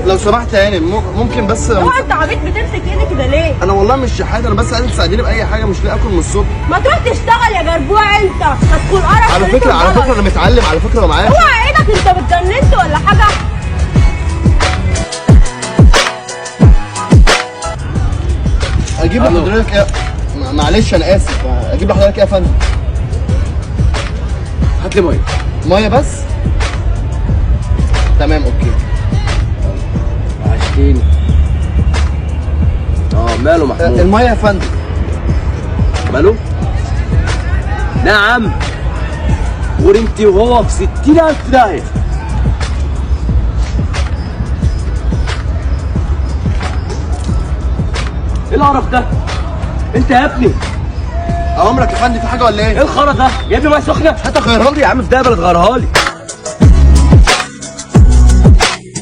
لو سمحت يعني ممكن بس هو انت عبيط بتمسك ايدي كده ليه؟ انا والله مش شحات، انا بس عايز تساعديني باي حاجه، مش لاقي اكل من الصبح. ما تروح تشتغل يا جربوع انت، هتكون قرف. على فكره انا متعلم على فكره ومعايا. اوعى ايدك، انت اتجننت ولا حاجه؟ اجيب لحضرتك ايه؟ معلش انا اسف، اجيب لحضرتك ايه يا فندم؟ هات لي ميه. ميه بس؟ تمام اوكي. عشتيني. ماله محمود؟ الميه يا فندم. ماله؟ نعم. وانت وهو في 60,000 داهيه. ايه القرف ده؟ انت يا ابني اوامرك يا فندم، في حاجه ولا ايه؟ ايه الخرا ده؟ جايب لي ميه سخنه؟ هات اغيرها لي يا عم في دقيقه بلا تغيرها لي.